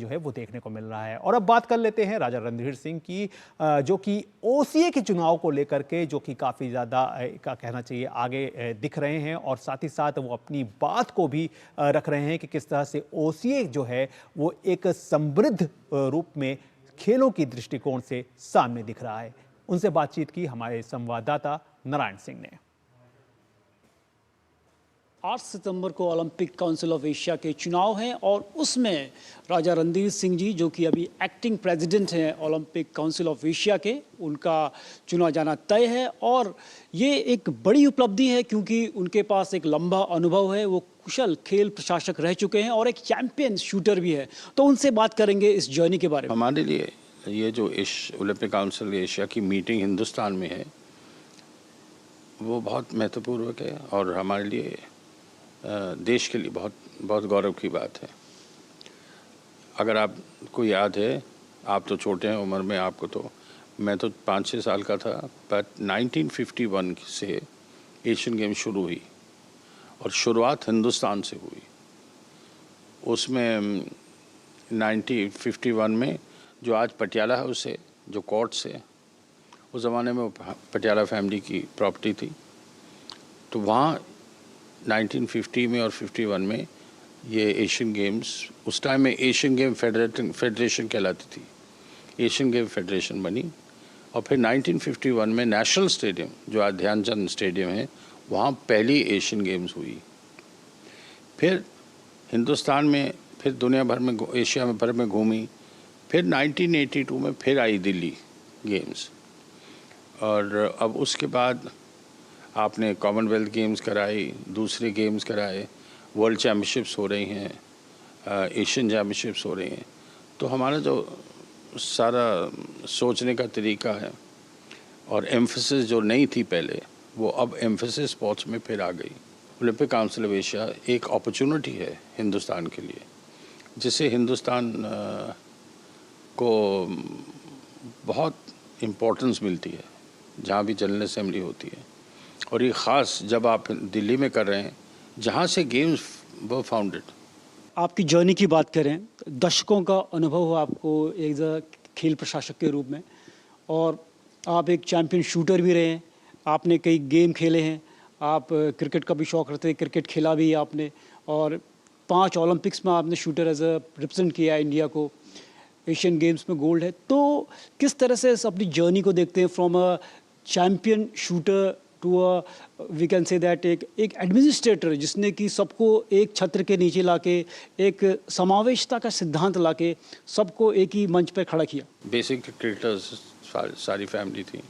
जो है वो देखने को मिल रहा है। और अब बात कर लेते हैं राजा रणधीर सिंह की, जो कि ओसीए के चुनाव को लेकर के जो कि काफ़ी ज़्यादा का कहना चाहिए आगे दिख रहे हैं, और साथ ही साथ वो अपनी बात को भी रख रहे हैं कि किस तरह से ओसीए जो है वो एक समृद्ध रूप में खेलों की दृष्टिकोण से सामने दिख रहा है। उनसे बातचीत की हमारे संवाददाता नारायण सिंह ने। 8 सितंबर को ओलंपिक काउंसिल ऑफ एशिया के चुनाव हैं और उसमें राजा रणधीर सिंह जी, जो कि अभी एक्टिंग प्रेसिडेंट हैं ओलंपिक काउंसिल ऑफ एशिया के, उनका चुना जाना तय है। और ये एक बड़ी उपलब्धि है क्योंकि उनके पास एक लंबा अनुभव है, वो कुशल खेल प्रशासक रह चुके हैं और एक चैंपियन शूटर भी है। तो उनसे बात करेंगे इस जर्नी के बारे में। हमारे लिए ये जो ओलंपिक काउंसिल एशिया की मीटिंग हिंदुस्तान में है वो बहुत महत्वपूर्ण है और हमारे लिए देश के लिए बहुत बहुत गौरव की बात है। अगर आपको याद है, आप तो छोटे हैं उम्र में, आपको तो, मैं तो 5-6 साल का था, बट 1951 से एशियन गेम शुरू हुई और शुरुआत हिंदुस्तान से हुई। उसमें 1951 में जो आज पटियाला हाउस है, जो कोर्ट्स है, उस ज़माने में पटियाला फैमिली की प्रॉपर्टी थी। तो वहाँ 1950 में और 51 में ये एशियन गेम्स, उस टाइम में एशियन गेम फेडरेशन कहलाती थी, एशियन गेम फेडरेशन बनी। और फिर 1951 में नेशनल स्टेडियम, जो आज ध्यानचंद स्टेडियम है, वहाँ पहली एशियन गेम्स हुई। फिर हिंदुस्तान में, फिर दुनिया भर में, एशिया में भर में घूमी। फिर 1982 में फिर आई दिल्ली गेम्स, और अब उसके बाद आपने कॉमनवेल्थ गेम्स कराई, दूसरे गेम्स कराए, वर्ल्ड चैम्पियनशिप्स हो रही हैं, एशियन चैम्पियनशिप्स हो रही हैं। तो हमारा जो सारा सोचने का तरीका है और एम्फेसिस जो नहीं थी पहले, वो अब एम्फेसिस स्पोर्ट्स में फिर आ गई। ओलंपिक काउंसिल ऑफ एशिया एक अपॉर्चुनिटी है हिंदुस्तान के लिए, जिससे हिंदुस्तान को बहुत इम्पोर्टेंस मिलती है जहाँ भी जनरल असेंबली होती है। और ये ख़ास जब आप दिल्ली में कर रहे हैं, जहाँ से गेम्स वो फाउंडेड। आपकी जर्नी की बात करें, दशकों का अनुभव हो आपको एक खेल प्रशासक के रूप में, और आप एक चैंपियन शूटर भी रहे हैं, आपने कई गेम खेले हैं, आप क्रिकेट का भी शौक़ रखते हैं, क्रिकेट खेला भी आपने, और 5 ओलंपिक्स में आपने शूटर एज अ रिप्रेजेंट किया इंडिया को, एशियन गेम्स में गोल्ड है। तो किस तरह से अपनी जर्नी को देखते हैं, from a champion shooter to a we can say that एक एडमिनिस्ट्रेटर, जिसने कि सबको एक छत्र के नीचे लाके, एक समावेशता का सिद्धांत लाके सबको एक ही मंच पर खड़ा किया। बेसिक क्रिकेटर्स सारी फैमिली थी,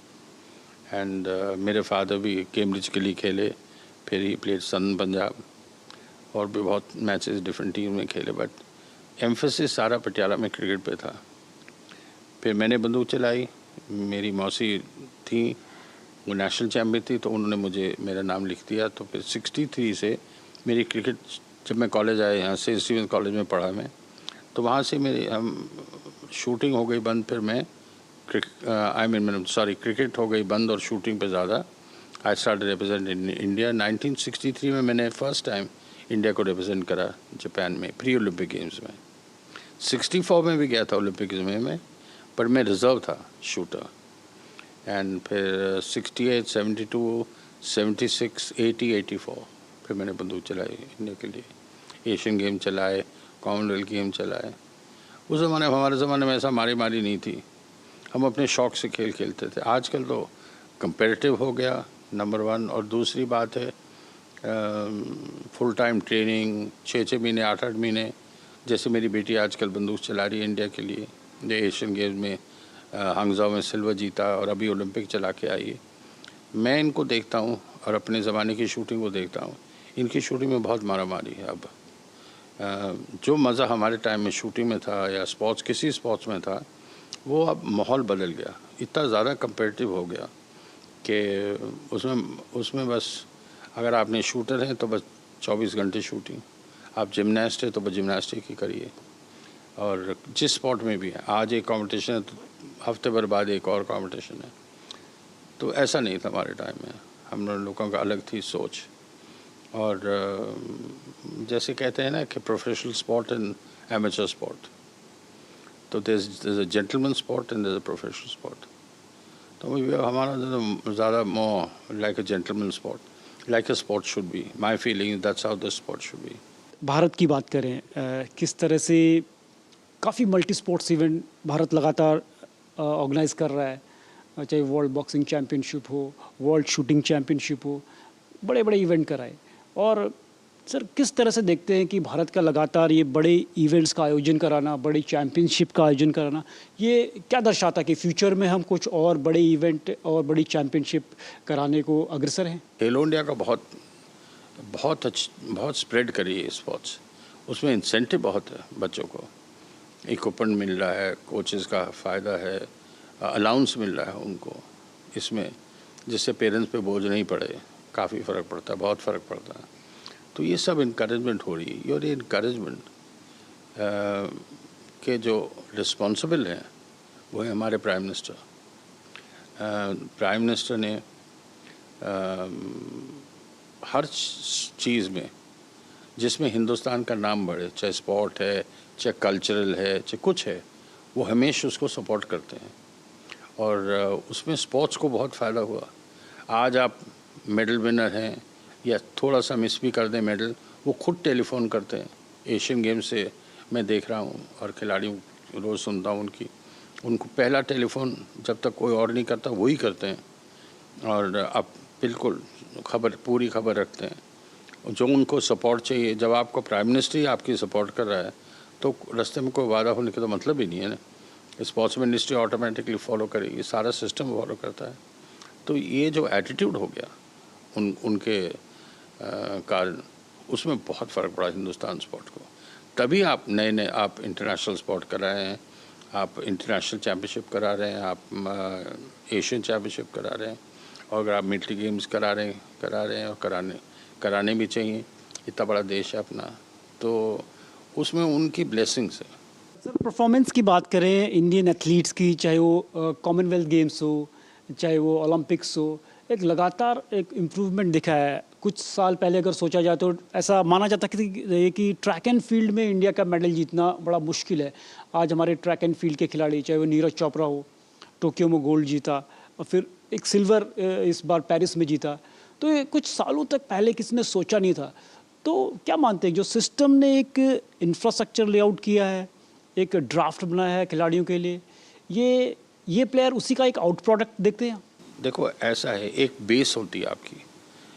एंड मेरे फादर भी कैम्ब्रिज के लिए खेले, फिर ही प्लेड सन पंजाब, और भी बहुत मैचेस डिफरेंट टीम में खेले, बट एम्फेसिस सारा पटियाला में क्रिकेट पे था। फिर मैंने बंदूक चलाई, मेरी मौसी थी, वो नेशनल चैम्पियन थी, तो उन्होंने मुझे मेरा नाम लिख दिया। तो फिर 63 से मेरी क्रिकेट, जब मैं कॉलेज आया, यहाँ से स्टीवेंस कॉलेज में पढ़ा मैं, तो वहाँ से मेरी शूटिंग हो गई बंद। फिर मैं क्रिकेट हो गई बंद और शूटिंग पे ज़्यादा। I start represent in India. 1963 में मैंने फर्स्ट टाइम इंडिया को रिप्रेजेंट करा जापान में, प्री ओलंपिक गेम्स में। 64 में भी गया था ओलंपिक में, पर मैं रिजर्व था शूटर। एंड फिर 68, 72, 76, 80, 84 फिर मैंने बंदूक चलाई इंडिया के लिए, एशियन गेम चलाए, कॉमनवेल्थ गेम चलाए। उस ज़माने, हमारे ज़माने में ऐसा मारी मारी नहीं थी, हम अपने शौक़ से खेल खेलते थे। आजकल तो कंपेरेटिव हो गया, नंबर 1, और दूसरी बात है फुल टाइम ट्रेनिंग, 6-6 महीने, 8-8 महीने। जैसे मेरी बेटी आजकल बंदूक चला रही है इंडिया के लिए, जो एशियन गेम्स में हांगझाओ में सिल्वर जीता और अभी ओलंपिक चला के आई है। मैं इनको देखता हूँ और अपने ज़माने की शूटिंग को देखता हूँ, इनकी शूटिंग में बहुत मारा मारी है। अब जो मज़ा हमारे टाइम में शूटिंग में था या स्पोर्ट्स, किसी स्पोर्ट्स में था, वो अब माहौल बदल गया, इतना ज़्यादा कंपेटिटिव हो गया कि उसमें बस अगर आपने शूटर हैं तो बस 24 घंटे शूटिंग, आप जिमनास्ट है तो बस जिमनास्टिक ही करिए। और जिस स्पोर्ट में भी है, आज एक कंपटीशन है तो हफ्ते भर बाद एक और कंपटीशन है। तो ऐसा नहीं था हमारे टाइम में, हम लोगों का अलग थी सोच। और जैसे कहते हैं ना कि professional sport and amateur sport, तो there's a gentleman sport and there's a professional sport. तो हमारा ज़्यादा more like a gentleman sport, like a sport should be. My feeling that's how the sport should be. Bharat की बात करें, किस तरह से काफ़ी मल्टी स्पोर्ट्स इवेंट भारत लगातार ऑर्गेनाइज कर रहा है, चाहे वर्ल्ड बॉक्सिंग चैम्पियनशिप हो, वर्ल्ड शूटिंग चैम्पियनशिप हो, बड़े बड़े इवेंट कराए। और सर किस तरह से देखते हैं कि भारत का लगातार ये बड़े इवेंट्स का आयोजन कराना, बड़ी चैम्पियनशिप का आयोजन कराना, ये क्या दर्शाता है कि फ्यूचर में हम कुछ और बड़े इवेंट और बड़ी चैम्पियनशिप कराने को अग्रसर हैं? खेलो इंडिया का बहुत स्प्रेड करी है स्पोर्ट्स, उसमें इंसेंटिव बहुत है, बच्चों को इक्विपमेंट मिल रहा है, कोचेस का फ़ायदा है, अलाउंस मिल रहा है उनको इसमें, जिससे पेरेंट्स पे बोझ नहीं पड़े, काफ़ी फ़र्क पड़ता है, बहुत फ़र्क पड़ता है। तो ये सब इनकरेजमेंट हो रही है, और ये इनकरेजमेंट के जो रिस्पॉन्सिबल हैं वो है हमारे प्राइम मिनिस्टर। प्राइम मिनिस्टर ने हर चीज़ में जिसमें हिंदुस्तान का नाम बढ़े, चाहे स्पोर्ट है, चाहे कल्चरल है, चाहे कुछ है, वो हमेशा उसको सपोर्ट करते हैं, और उसमें स्पोर्ट्स को बहुत फ़ायदा हुआ। आज आप मेडल विनर हैं या थोड़ा सा मिस भी कर दें मेडल, वो खुद टेलीफोन करते हैं। एशियन गेम्स से मैं देख रहा हूँ और खिलाड़ियों रोज़ सुनता हूँ उनको पहला टेलीफोन जब तक कोई और नहीं करता वही करते हैं, और आप बिल्कुल पूरी खबर रखते हैं। जो उनको सपोर्ट चाहिए, जब आपको प्राइम मिनिस्टर ही आपकी सपोर्ट कर रहा है तो रास्ते में कोई वादा होने का तो मतलब ही नहीं है ना। स्पोर्ट्स मिनिस्ट्री ऑटोमेटिकली फॉलो करेगी, सारा सिस्टम फॉलो करता है। तो ये जो एटीट्यूड हो गया उनके कारण, उसमें बहुत फ़र्क पड़ा हिंदुस्तान स्पोर्ट को। तभी आप नए आप इंटरनेशनल स्पोर्ट करा रहे हैं, आप इंटरनेशनल चैम्पियनशिप करा रहे हैं, आप एशियन चैम्पियनशिप करा रहे हैं, और अगर आप मिलिट्री गेम्स करा रहे हैं और कराने भी चाहिए। इतना बड़ा देश है अपना, तो उसमें उनकी ब्लेसिंग्स है। सर परफॉर्मेंस की बात करें इंडियन एथलीट्स की, चाहे वो कॉमनवेल्थ गेम्स हो, चाहे वो ओलंपिक्स हो, एक लगातार एक इम्प्रूवमेंट दिखा है। कुछ साल पहले अगर सोचा जाए तो ऐसा माना जाता कि ट्रैक एंड फील्ड में इंडिया का मेडल जीतना बड़ा मुश्किल है। आज हमारे ट्रैक एंड फील्ड के खिलाड़ी, चाहे वो नीरज चोपड़ा हो, टोक्यो में गोल्ड जीता और फिर एक सिल्वर इस बार पेरिस में जीता, तो ये कुछ सालों तक पहले किसी ने सोचा नहीं था। तो क्या मानते हैं जो सिस्टम ने एक इंफ्रास्ट्रक्चर लेआउट किया है, एक ड्राफ्ट बनाया है खिलाड़ियों के लिए, ये प्लेयर उसी का एक आउट प्रोडक्ट देखते हैं? देखो ऐसा है, एक बेस होती है आपकी,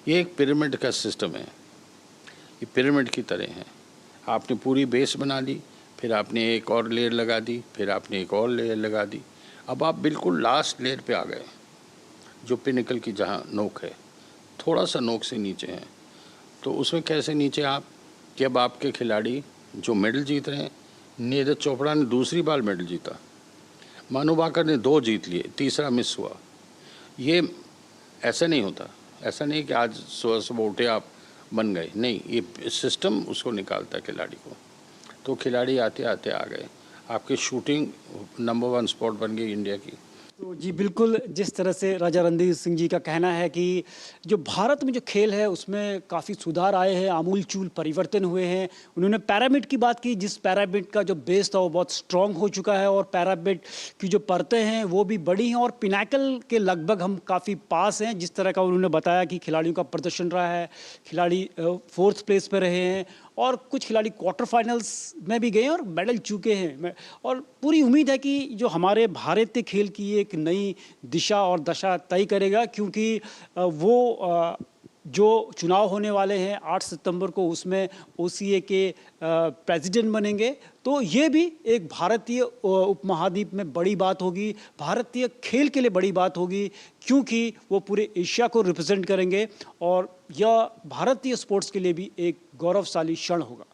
ये एक पिरामिड का सिस्टम है, ये पिरामिड की तरह है। आपने पूरी बेस बना ली, फिर आपने एक और लेयर लगा दी, फिर आपने एक और लेयर लगा दी, अब आप बिल्कुल लास्ट लेयर पे आ गए, जो पिनिकल की जहाँ नोक है, थोड़ा सा नोक से नीचे है। तो उसमें कैसे नीचे आप, कि अब आपके खिलाड़ी जो मेडल जीत रहे हैं, नीरज चोपड़ा ने दूसरी बार मेडल जीता, मानू भाकर ने 2 जीत लिए, तीसरा मिस हुआ। ये ऐसा नहीं होता, ऐसा नहीं कि आज सुबह सुबह उठे आप बन गए, नहीं, ये सिस्टम उसको निकालता है खिलाड़ी को। तो खिलाड़ी आते आते आ गए, आपकी शूटिंग नंबर 1 स्पॉट बन गई इंडिया की। तो जी बिल्कुल, जिस तरह से राजा रणधीर सिंह जी का कहना है कि जो भारत में जो खेल है उसमें काफ़ी सुधार आए हैं, आमूल-चूल परिवर्तन हुए हैं। उन्होंने पिरामिड की बात की, जिस पिरामिड का जो बेस था वो बहुत स्ट्रॉन्ग हो चुका है और पिरामिड की जो परतें हैं वो भी बड़ी हैं और पिनाकल के लगभग हम काफ़ी पास हैं। जिस तरह का उन्होंने बताया कि खिलाड़ियों का प्रदर्शन रहा है, खिलाड़ी 4th प्लेस पर रहे हैं और कुछ खिलाड़ी क्वार्टर फाइनल्स में भी गए हैं और मेडल चूके हैं। और पूरी उम्मीद है कि जो हमारे भारतीय खेल की एक नई दिशा और दशा तय करेगा, क्योंकि वो जो चुनाव होने वाले हैं 8 सितंबर को, उसमें OCA के प्रेसिडेंट बनेंगे। तो ये भी एक भारतीय उपमहाद्वीप में बड़ी बात होगी, भारतीय खेल के लिए बड़ी बात होगी, क्योंकि वो पूरे एशिया को रिप्रेजेंट करेंगे और यह भारतीय स्पोर्ट्स के लिए भी एक गौरवशाली क्षण होगा।